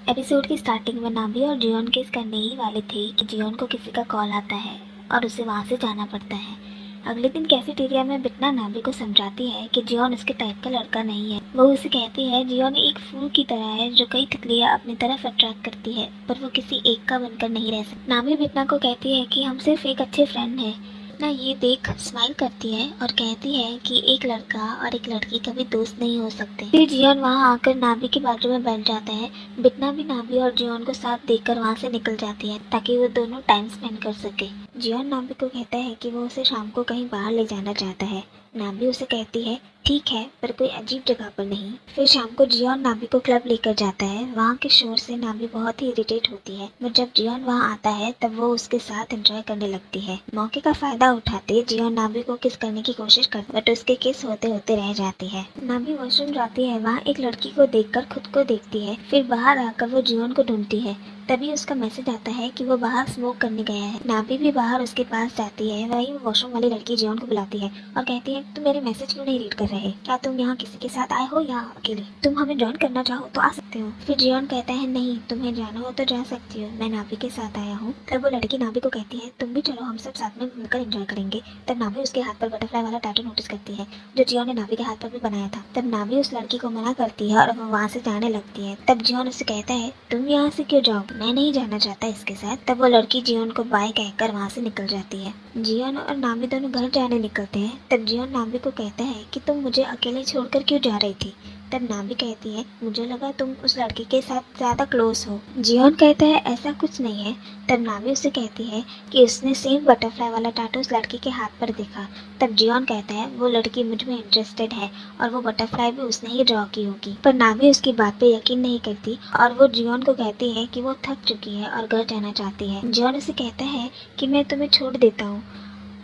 Episode की starting में नाभी और जियोन किस करने ही वाले थे कि जियोन को किसी का कॉल आता है और उसे वहाँ से जाना पड़ता है। अगले दिन कैफेटेरिया में बिटना नाभी को समझाती है कि जियोन उसके टाइप का लड़का नहीं है। वो उसे कहती है जियोन एक फूल की तरह है जो कई तितलियाँ अपनी तरफ अट्रैक्ट करती है, पर वो किसी एक का बनकर नहीं रह सकती। नाभी बिटना को कहती है कि हम सिर्फ एक अच्छे फ्रेंड हैं। बिटना ये देख स्माइल करती है और कहती है कि एक लड़का और एक लड़की कभी दोस्त नहीं हो सकते। फिर जियोन वहाँ आकर नाभी के बाजू में बैठ जाता है। बिटना भी नाभी और जियोन को साथ देखकर वहाँ से निकल जाती है ताकि वो दोनों टाइम स्पेंड कर सके। जियोन नाभी को कहता है कि वो उसे शाम को कहीं बाहर ले जाना चाहता है। नाभी उसे कहती है ठीक है, पर कोई अजीब जगह पर नहीं। फिर शाम को जियोन नाभी को क्लब लेकर जाता है। वहाँ के शोर से नाभी बहुत ही इरिटेट होती है, पर जब जियोन वहाँ आता है तब वो उसके साथ एंजॉय करने लगती है। मौके का फायदा उठाते जियोन नाभी को किस करने की कोशिश करती है, बट उसके किस होते होते रह जाती है। नाभी वॉशरूम जाती है, वहाँ एक लड़की को देखकर खुद को देखती है। फिर बाहर आकर वो जियोन को ढूंढती है। तभी उसका मैसेज आता है कि वो बाहर स्मोक करने गया है। नाभी भी बाहर उसके पास जाती है। वही वॉशरूम वाली लड़की जियोन को बुलाती है और कहती है तुम मेरे मैसेज क्यों नहीं रीड कर रहे? क्या तुम यहाँ किसी के साथ आए हो या अकेले? तुम हमें ज्वाइन करना चाहो तो आ सकते हो। फिर जियोन कहता है नहीं, तुम्हें जाना हो तो जा सकती हो, मैं नाभी के साथ आया हूँ। तब वो लड़की नाभी को कहती है तुम भी चलो, हम सब साथ में मिलकर एंजॉय करेंगे। तब नाभी उसके हाथ पर बटरफ्लाई वाला टैटू नोटिस करती है जो जियोन ने नाभी के हाथ पर भी बनाया था। तब नाभी उस लड़की को मना करती है और वो वहाँ से जाने लगती है। तब जियोन उससे कहता है तुम यहाँ से क्यों जाओ, मैं नहीं जाना चाहता इसके साथ। तब वो लड़की जियोन को बाय कहकर वहाँ से निकल जाती है। जियोन और नाभी दोनों घर जाने निकलते हैं। तब जियोन नाभी को कहता है कि तुम मुझे अकेले छोड़कर क्यों जा रही थी? तब नाभी कहती है मुझे लगा तुम उस लड़की के साथ ज्यादा क्लोज हो। जियोन कहता है ऐसा कुछ नहीं है। तब नाभी उसे कहती है कि उसने सेम बटरफ्लाई वाला टैटू उस लड़की के हाथ पर देखा। तब जियोन कहता है वो लड़की मुझ में इंटरेस्टेड है और वो बटरफ्लाई भी उसने ही ड्रॉ की होगी। पर नाभी उसकी बात पे यकीन नहीं करती और वो जियोन को कहती है कि वो थक चुकी है और घर जाना चाहती है। जियोन उसे कहता है कि मैं तुम्हें छोड़ देता हूँ,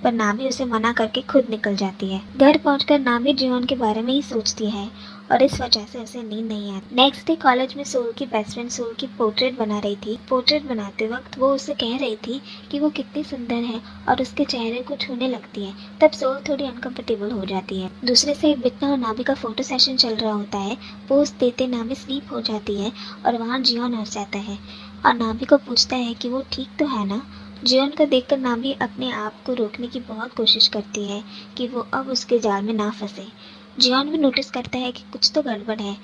पर नाभी उसे मना करके खुद निकल जाती है। घर पहुंचकर नाभी जियोन के बारे में ही सोचती है और इस वजह से उसे नींद नहीं आती। नेक्स्ट डे कॉलेज में सोल की बेस्ट फ्रेंड सोल की पोर्ट्रेट बना रही थी। पोर्ट्रेट बनाते वक्त वो उसे कह रही थी कि वो कितनी सुंदर है और उसके चेहरे को छूने लगती है। तब सोल थोड़ी अनकंफर्टेबल हो जाती है। दूसरे से बिटना और नाभी का फोटो सेशन चल रहा होता है। पोस्ट देते नाभी स्लीप हो जाती है और वहाँ जियोन आ जाता है और नाभी को पूछता है कि वो ठीक तो है ना। जियोन को देखकर नाभी अपने आप को रोकने की बहुत कोशिश करती है कि वो अब उसके जाल में ना फंसे। जियोन भी नोटिस करता है कि कुछ तो गड़बड़ है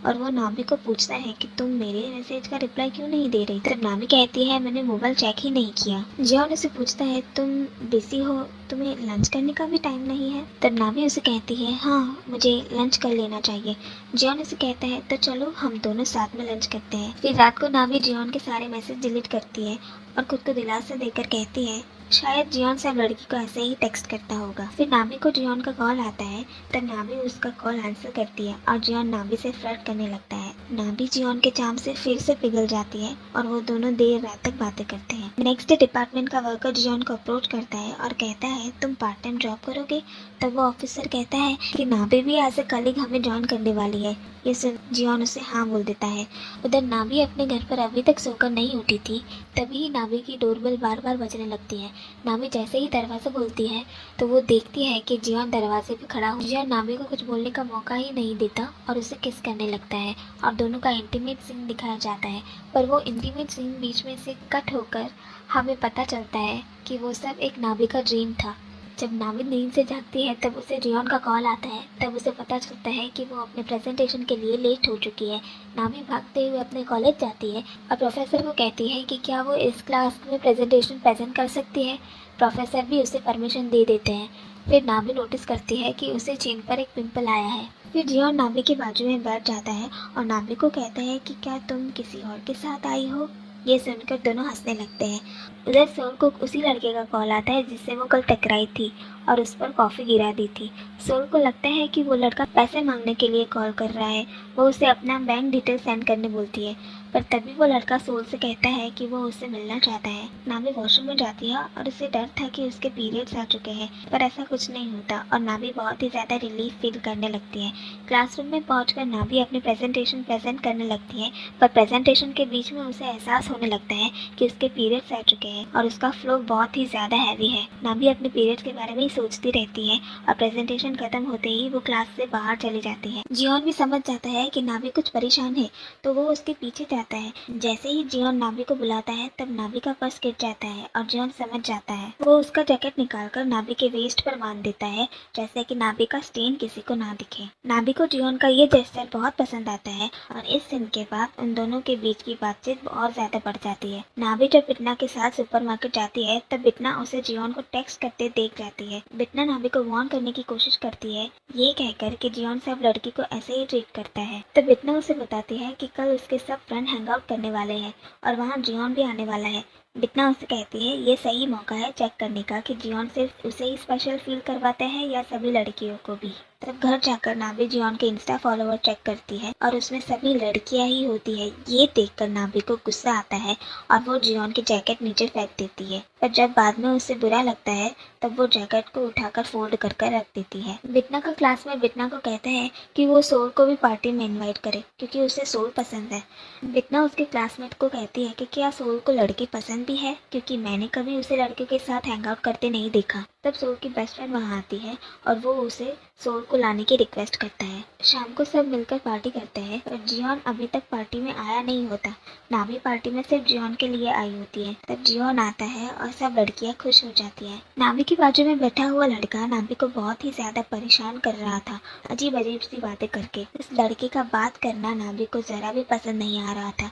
और वो नाभी को पूछता है कि तुम मेरे मैसेज का रिप्लाई क्यों नहीं दे रही? तब नाभी कहती है मैंने मोबाइल चेक ही नहीं किया। जियोन उसे पूछता है तुम बिजी हो, तुम्हें लंच करने का भी टाइम नहीं है? तब नाभी उसे कहती है हाँ, मुझे लंच कर लेना चाहिए। जियोन उसे कहता है तो चलो हम दोनों साथ में लंच करते हैं। फिर रात को नाभी जियोन के सारे मैसेज डिलीट करती है और खुद को दिलासा देकर कहती है शायद जियोन सब लड़की को ऐसे ही टेक्स्ट करता होगा। फिर नाभी को जियोन का कॉल आता है। तब नाभी उसका कॉल आंसर करती है और जियोन नाभी से फ्लर्ट करने लगता है। नाभी जियोन के चार्म से फिर से पिघल जाती है और वो दोनों देर रात तक बातें करते हैं। नेक्स्ट डे डिपार्टमेंट का वर्कर जियोन को अप्रोच करता है और कहता है तुम पार्ट टाइम जॉब करोगे? तब वो ऑफिसर कहता है कि नाभी भी एज ए कलीग हमें ज्वाइन करने वाली है। ये सुन जियोन उसे हाँ बोल देता है। उधर नाभी अपने घर पर अभी तक सोकर नहीं उठी थी। तभी नाभी की डोरबेल बार बार बजने लगती है। नाभी जैसे ही दरवाज़ा खोलती है तो वो देखती है कि जियोन दरवाजे पे खड़ा हो। जियोन नाभी को कुछ बोलने का मौका ही नहीं देता और उसे किस करने लगता है और दोनों का इंटीमेट सीन दिखाया जाता है। पर वो इंटीमेट सीन बीच में से कट होकर हमें पता चलता है कि वो सब एक नाभी का ड्रीम था। जब नाभी नींद से जागती है तब उसे जियोन का कॉल आता है। तब उसे पता चलता है कि वो अपने प्रेजेंटेशन के लिए लेट हो चुकी है। नाभी भागते हुए अपने कॉलेज जाती है और प्रोफेसर को कहती है कि क्या वो इस क्लास में प्रेजेंटेशन प्रेजेंट कर सकती है। प्रोफेसर भी उसे परमिशन दे देते हैं। फिर नाभी नोटिस करती है कि उसे चीन पर एक पिंपल आया है। फिर जियोन नाभी के बाजू में बैठ जाता है और नाभी को कहता है कि क्या तुम किसी और के साथ आई हो? ये सुनकर दोनों हंसने लगते हैं। उधर सोल को उसी लड़के का कॉल आता है जिससे वो कल टकराई थी और उस पर कॉफ़ी गिरा दी थी। सोल को लगता है कि वो लड़का पैसे मांगने के लिए कॉल कर रहा है। वो उसे अपना बैंक डिटेल सेंड करने बोलती है, पर तभी वो लड़का सोल से कहता है कि वो उससे मिलना चाहता है। नाभी वॉशरूम में जाती है और उसे डर था कि उसके पीरियड्स आ चुके हैं, पर ऐसा कुछ नहीं होता और नाभी बहुत ही ज़्यादा रिलीफ फील करने लगती है। क्लासरूम में पहुंचकर नाभी अपनी प्रेजेंटेशन प्रेजेंट करने लगती है, पर प्रेजेंटेशन के बीच में उसे एहसास होने लगता है कि उसके पीरियड्स आ चुके हैं और उसका फ्लो बहुत ही ज़्यादा हैवी है। नाभी अपने पीरियड्स के बारे में ही सोचती रहती है और प्रेजेंटेशन खत्म होते ही वो क्लास से बाहर चली जाती है। जियोन भी समझ जाता है कि नाभी कुछ परेशान है तो वो उसके पीछे जाता है। जैसे ही जियोन नाभी को बुलाता है तब नाभी का पर्स गिर जाता है और जियोन समझ जाता है। वो उसका जैकेट निकालकर नाभी के वेस्ट पर बांध देता है जैसे कि नाभी का स्टेन किसी को ना दिखे। नाभी को जियोन का ये जेस्चर बहुत पसंद आता है और इस सीन के बाद उन दोनों के बीच की बातचीत और ज्यादा बढ़ जाती है। नाभी जब बिटना के साथ सुपरमार्केट जाती है तब बिटना उसे जियोन को टेक्स्ट करते देख जाती है। बिटना नाभी को वार्न करने की कोशिश करती है ये कहकर कि जियोन सब लड़की को ऐसे ही ट्रीट करता है। तब बिटना उसे बताती है कि कल उसके सब फ्रेंड हैंग आउट करने वाले हैं और वहाँ जियोन भी आने वाला है। बिटना उसे कहती है ये सही मौका है चेक करने का कि जियोन सिर्फ उसे ही स्पेशल फील करवाता है या सभी लड़कियों को भी। तब घर जाकर नाभी जियोन के इंस्टा फॉलोवर चेक करती है और उसमें सभी लड़कियां ही होती है। ये देखकर नाभी को गुस्सा आता है और वो जियोन की जैकेट नीचे फेंक देती है। पर जब बाद में उसे बुरा लगता है तब वो जैकेट को उठाकर फोल्ड कर रख देती है। बिटना का क्लासमेट बिटना को कहता है कि वो सोल को भी पार्टी में इन्वाइट करे क्योंकि उसे सोल पसंद है। बिटना उसके क्लासमेट को कहती है कि क्या सोल को लड़की पसंद भी है क्योंकि मैंने कभी उसे लड़कियों के साथ हैंग आउट करते नहीं देखा। तब सोल की बेस्ट फ्रेंड वहाँ आती है और वो उसे सोल को लाने की रिक्वेस्ट करता है। शाम को सब मिलकर पार्टी करते हैं और जियोन अभी तक पार्टी में आया नहीं होता। नाभी पार्टी में सिर्फ जियोन के लिए आई होती है। तब जियोन आता है और सब लड़कियां खुश हो जाती हैं। नाभी के बाजू में बैठा हुआ लड़का नाभी को बहुत ही ज्यादा परेशान कर रहा था अजीब अजीब सी बातें करके। इस लड़के का बात करना नाभी को जरा भी पसंद नहीं आ रहा था।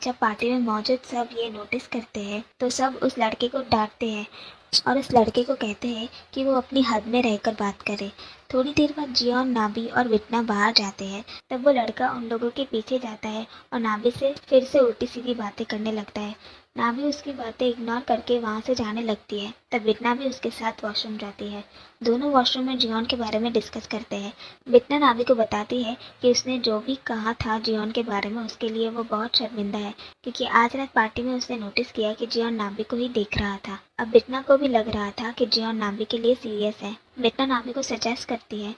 जब पार्टी में मौजूद सब ये नोटिस करते हैं तो सब उस लड़के को डांटते हैं और उस लड़के को कहते हैं कि वो अपनी हद में रहकर बात करे। थोड़ी देर बाद जियोन, नाभी और बिटना बाहर जाते हैं। तब वो लड़का उन लोगों के पीछे जाता है और नाभी से फिर से उल्टी सीधी बातें करने लगता है। नाभी उसकी बातें इग्नोर करके वहाँ से जाने लगती है। तब बिटना भी उसके साथ वॉशरूम जाती है। दोनों वॉशरूम में जियोन के बारे में डिस्कस करते हैं। बिटना नाभी को बताती है कि उसने जो भी कहा था जियोन के बारे में उसके लिए वो बहुत शर्मिंदा है क्योंकि आज रात पार्टी में उसने नोटिस किया कि जियोन नाभी को ही देख रहा था। अब बिटना को भी लग रहा था कि जियोन नाभी के लिए सीरियस है। बिटना नाभी को सजेस्ट करती है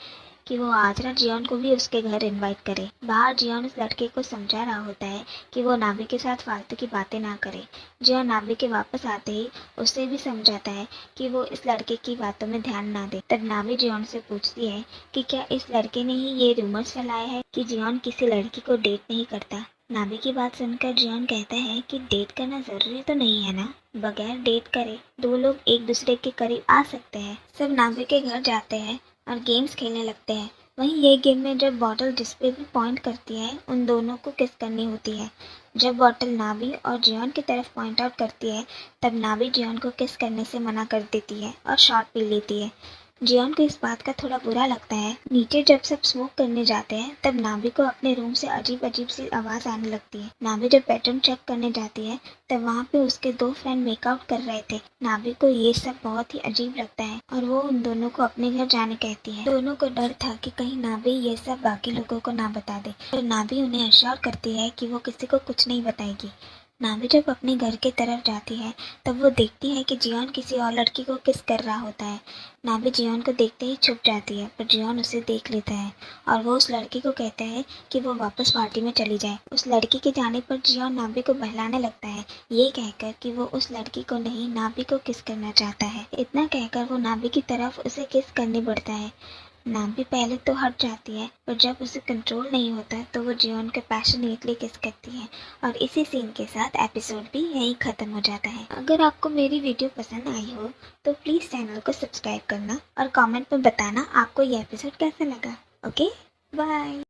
कि वो आज रात जियोन को भी उसके घर इनवाइट करे। बाहर जियोन उस लड़के को समझा रहा होता है कि वो नाभी के साथ फालतू की बातें ना करे। जियोन नाभी के वापस आते ही उसे भी समझाता है कि वो इस लड़के की बातों में ध्यान ना दे। तब नाभी जियोन से पूछती है कि क्या इस लड़के ने ही ये रूमर्स फैलाए हैं कि जियोन किसी लड़की को डेट नहीं करता। नाभी की बात सुनकर जियोन कहता है कि डेट करना जरूरी तो नहीं है ना, बगैर डेट करे दो लोग एक दूसरे के करीब आ सकते हैं। सब नाभी के घर जाते हैं और गेम्स खेलने लगते हैं। वहीं ये गेम में जब बॉटल जिस पे भी पॉइंट करती है उन दोनों को किस करनी होती है। जब बॉटल नाभी और जियोन की तरफ पॉइंट आउट करती है तब नाभी जियोन को किस करने से मना कर देती है और शॉट पी लेती है। जियोन को इस बात का थोड़ा बुरा लगता है। नीचे जब सब स्मोक करने जाते हैं तब नाभी को अपने रूम से अजीब अजीब सी आवाज आने लगती है। नाभी जब बेडरूम चेक करने जाती है तब वहाँ पे उसके दो फ्रेंड मेकआउट कर रहे थे। नाभी को ये सब बहुत ही अजीब लगता है और वो उन दोनों को अपने घर जाने कहती है। दोनों को डर था कि कहीं नाभी ये सब बाकी लोगों को ना बता दे। तो नाभी उन्हें अश्योर करती है कि वो किसी को कुछ नहीं बताएगी। नाभी जब अपने घर की तरफ जाती है तब वो देखती है कि जियोन किसी और लड़की को किस कर रहा होता है। नाभी जियोन को देखते ही छुप जाती है पर जियोन उसे देख लेता है और वो उस लड़की को कहता है कि वो वापस पार्टी में चली जाए। उस लड़की के जाने पर जियोन नाभी को बहलाने लगता है ये कहकर कि वो उस लड़की को नहीं नाभी को किस करना चाहता है। इतना कहकर वो नाभी की तरफ उसे किस करने बढ़ता है। नाभी पहले तो हट जाती है पर जब उसे कंट्रोल नहीं होता तो वो जियोन के पैशनेटली किस करती है और इसी सीन के साथ एपिसोड भी यहीं खत्म हो जाता है। अगर आपको मेरी वीडियो पसंद आई हो तो प्लीज़ चैनल को सब्सक्राइब करना और कमेंट में बताना आपको ये एपिसोड कैसा लगा। Okay, bye.